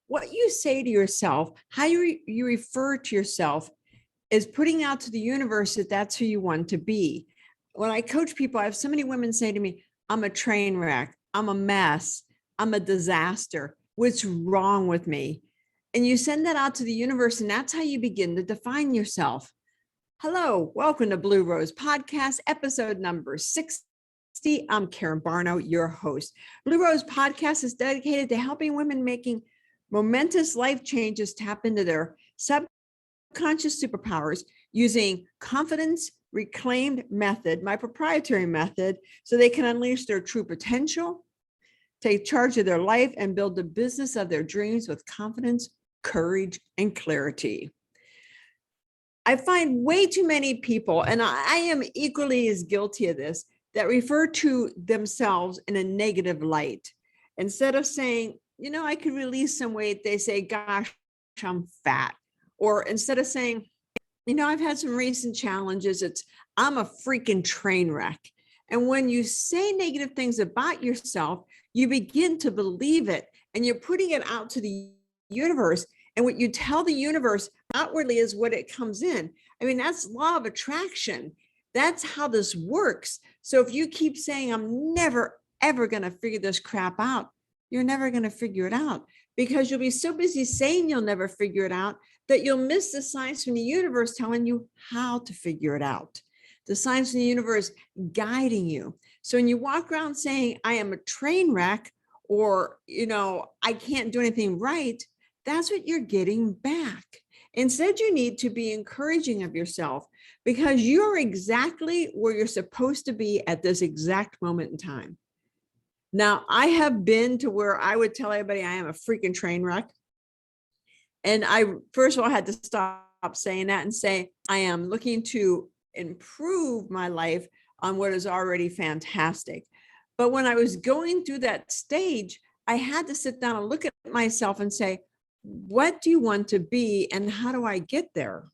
what you say to yourself, how you refer to yourself is putting out to the universe that that's who you want to be. When I coach people, I have so many women say to me, I'm a train wreck, I'm a mess, I'm a disaster. What's wrong with me? And you send that out to the universe, and that's how you begin to define yourself. Hello, welcome to Blue Rose Podcast, episode number 60. I'm Karen Barno, your host. Blue Rose Podcast is dedicated to helping women making momentous life changes tap into their subconscious superpowers using confidence reclaimed method, my proprietary method, so they can unleash their true potential, take charge of their life, and build the business of their dreams with confidence, courage, and clarity. I find way too many people, and I am equally as guilty of this, that refer to themselves in a negative light. Instead of saying, I could release some weight, they say, gosh, I'm fat. Or instead of saying, I've had some recent challenges, I'm a freaking train wreck. And when you say negative things about yourself, you begin to believe it, and you're putting it out to the universe. And what you tell the universe outwardly is what it comes in. I mean, that's law of attraction. That's how this works. So if you keep saying, I'm never, ever going to figure this crap out, you're never going to figure it out, because you'll be so busy saying you'll never figure it out that you'll miss the signs from the universe telling you how to figure it out. The signs from the universe guiding you. So when you walk around saying, I am a train wreck, or, I can't do anything right, that's what you're getting back. Instead, you need to be encouraging of yourself, because you're exactly where you're supposed to be at this exact moment in time. Now, I have been to where I would tell everybody I am a freaking train wreck. And I, first of all, had to stop saying that and say, I am looking to improve my life on what is already fantastic. But when I was going through that stage, I had to sit down and look at myself and say, what do you want to be, and how do I get there?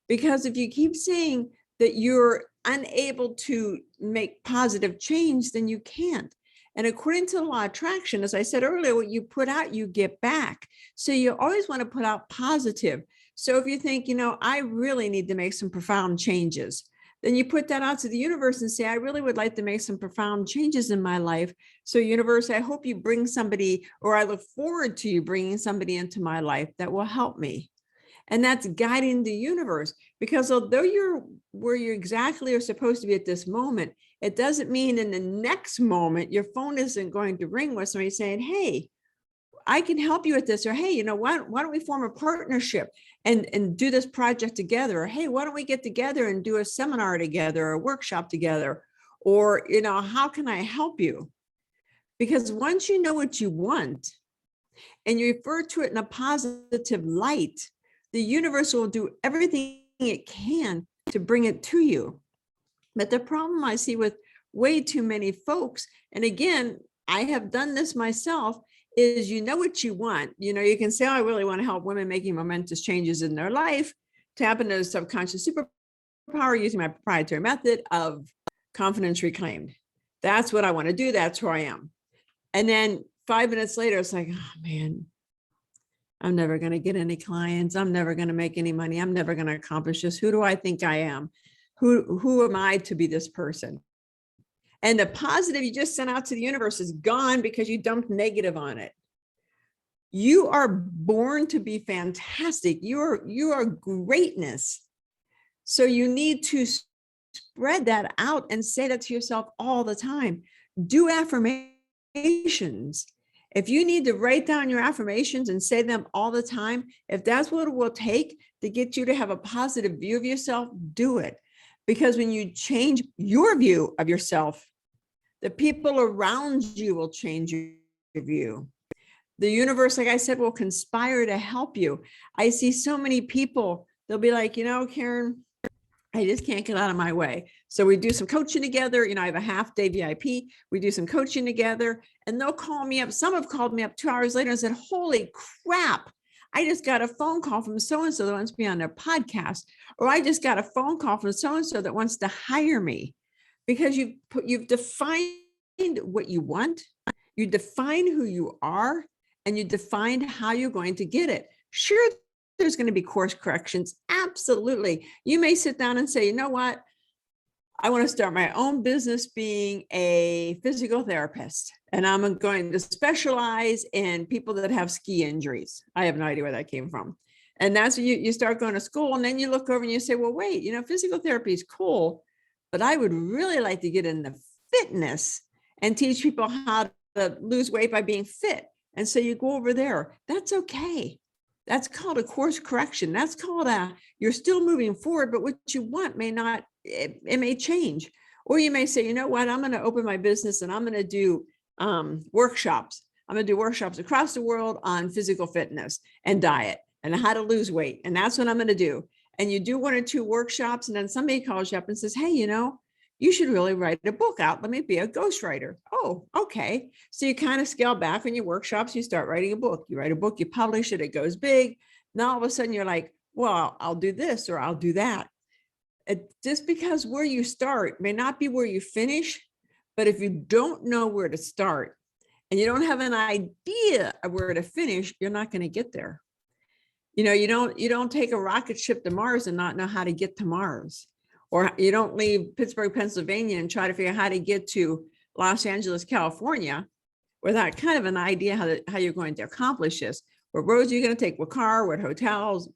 Because if you keep saying that you're unable to make positive change, then you can't. And according to the law of attraction, as I said earlier, what you put out, you get back. So you always want to put out positive. So if you think, I really need to make some profound changes, then you put that out to the universe and say, I really would like to make some profound changes in my life. So universe, I hope you bring somebody, or I look forward to you bringing somebody into my life that will help me. And that's guiding the universe, because although you're where you exactly are supposed to be at this moment, it doesn't mean in the next moment, your phone isn't going to ring with somebody saying, hey, I can help you with this. Or, hey, why don't we form a partnership and do this project together? Or, hey, why don't we get together and do a seminar together or a workshop together? Or, how can I help you? Because once you know what you want and you refer to it in a positive light, the universe will do everything it can to bring it to you. But the problem I see with way too many folks, and again, I have done this myself, is what you want. You can say, I really want to help women making momentous changes in their life, tap into the subconscious superpower using my proprietary method of confidence reclaimed. That's what I want to do. That's who I am. And then 5 minutes later, it's like, oh man, I'm never going to get any clients. I'm never going to make any money. I'm never going to accomplish this. Who do I think I am? Who am I to be this person? And the positive you just sent out to the universe is gone because you dumped negative on it. You are born to be fantastic. You are greatness. So you need to spread that out and say that to yourself all the time. Do affirmations. If you need to write down your affirmations and say them all the time, if that's what it will take to get you to have a positive view of yourself, do it. Because when you change your view of yourself, the people around you will change your view. The universe, like I said, will conspire to help you. I see so many people, they'll be like, Karen, I just can't get out of my way. So we do some coaching together. I have a half-day VIP. We do some coaching together, and they'll call me up. Some have called me up 2 hours later and said, holy crap, I just got a phone call from so-and-so that wants to be on their podcast. Or I just got a phone call from so-and-so that wants to hire me. Because you've defined what you want, you define who you are, and you defined how you're going to get it. Sure, there's going to be course corrections. Absolutely. You may sit down and say, you know what? I want to start my own business being a physical therapist, and I'm going to specialize in people that have ski injuries. I have no idea where that came from. And that's when you start going to school, and then you look over and you say, well, wait, physical therapy is cool, but I would really like to get into fitness and teach people how to lose weight by being fit. And so you go over there. That's okay. That's called a course correction. That's called you're still moving forward, but what you want may not, it may change. Or you may say, you know what, I'm going to open my business and I'm going to do workshops. I'm going to do workshops across the world on physical fitness and diet and how to lose weight. And that's what I'm going to do. And you do 1 or 2 workshops, and then somebody calls you up and says, hey, you should really write a book out. Let me be a ghostwriter. Oh, okay. So you kind of scale back on your workshops. You start writing a book. You write a book, you publish it, it goes big. Now all of a sudden you're like, well, I'll do this or I'll do that. Just because where you start may not be where you finish, but if you don't know where to start and you don't have an idea of where to finish, you're not going to get there. You don't take a rocket ship to Mars and not know how to get to Mars. Or you don't leave Pittsburgh, Pennsylvania and try to figure out how to get to Los Angeles, California without kind of an idea how you're going to accomplish this. What roads are you going to take? What car? What hotels?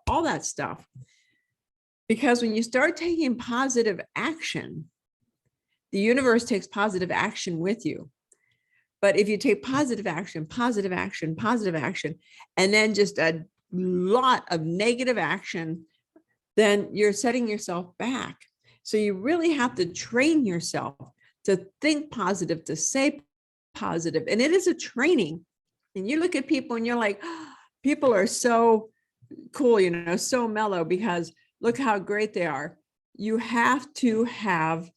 All that stuff. Because when you start taking positive action, the universe takes positive action with you. But if you take positive action, and then just a lot of negative action, then you're setting yourself back. So you really have to train yourself to think positive, to say positive. And it is a training. And you look at people and you're like, oh, people are so cool, so mellow because look how great they are. You have to have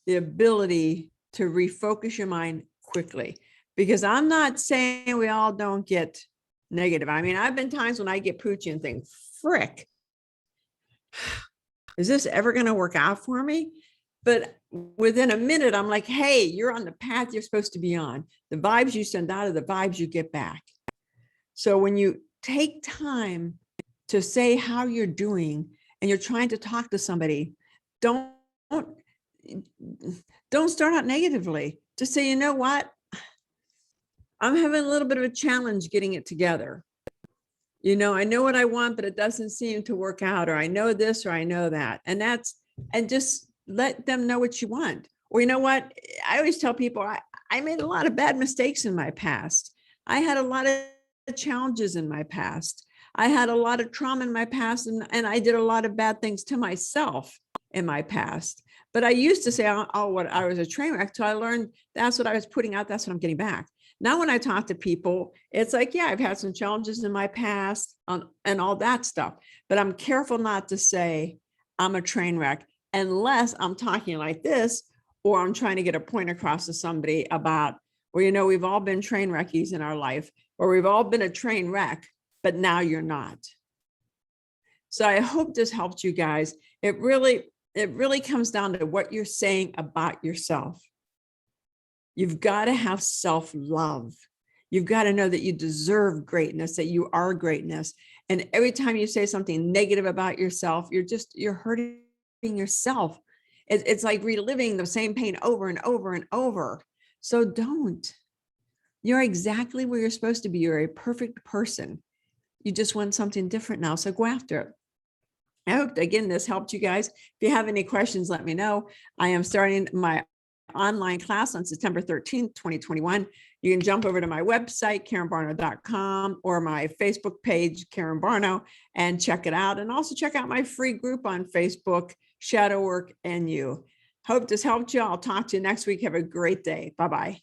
the ability to refocus your mind quickly, because I'm not saying we all don't get negative. I mean, I've been times when I get poochy and think, frick, is this ever going to work out for me? But within a minute, I'm like, hey, you're on the path you're supposed to be on. The vibes you send out are the vibes you get back. So when you take time to say how you're doing and you're trying to talk to somebody, don't start out negatively. Just say, you know what? I'm having a little bit of a challenge getting it together. I know what I want, but it doesn't seem to work out, or I know this, or I know that. And just let them know what you want. Or you know what? I always tell people I made a lot of bad mistakes in my past. I had a lot of challenges in my past. I had a lot of trauma in my past, and I did a lot of bad things to myself in my past. But I used to say, what I was a train wreck. So I learned that's what I was putting out. That's what I'm getting back. Now, when I talk to people, it's like, yeah, I've had some challenges in my past and all that stuff, but I'm careful not to say I'm a train wreck unless I'm talking like this, or I'm trying to get a point across to somebody about, well, we've all been train wreckies in our life, or we've all been a train wreck, but now you're not. So I hope this helped you guys. It really comes down to what you're saying about yourself. You've got to have self-love. You've got to know that you deserve greatness, that you are greatness. And every time you say something negative about yourself, you're hurting yourself. It's like reliving the same pain over and over and over. So don't. You're exactly where you're supposed to be. You're a perfect person. You just want something different now. So go after it. I hope, again, this helped you guys. If you have any questions, let me know. I am starting my online class on September 13th, 2021. You can jump over to my website, KarenBarno.com, or my Facebook page, Karen Barno, and check it out. And also check out my free group on Facebook, Shadow Work and You. Hope this helped you. I'll talk to you next week. Have a great day. Bye-bye.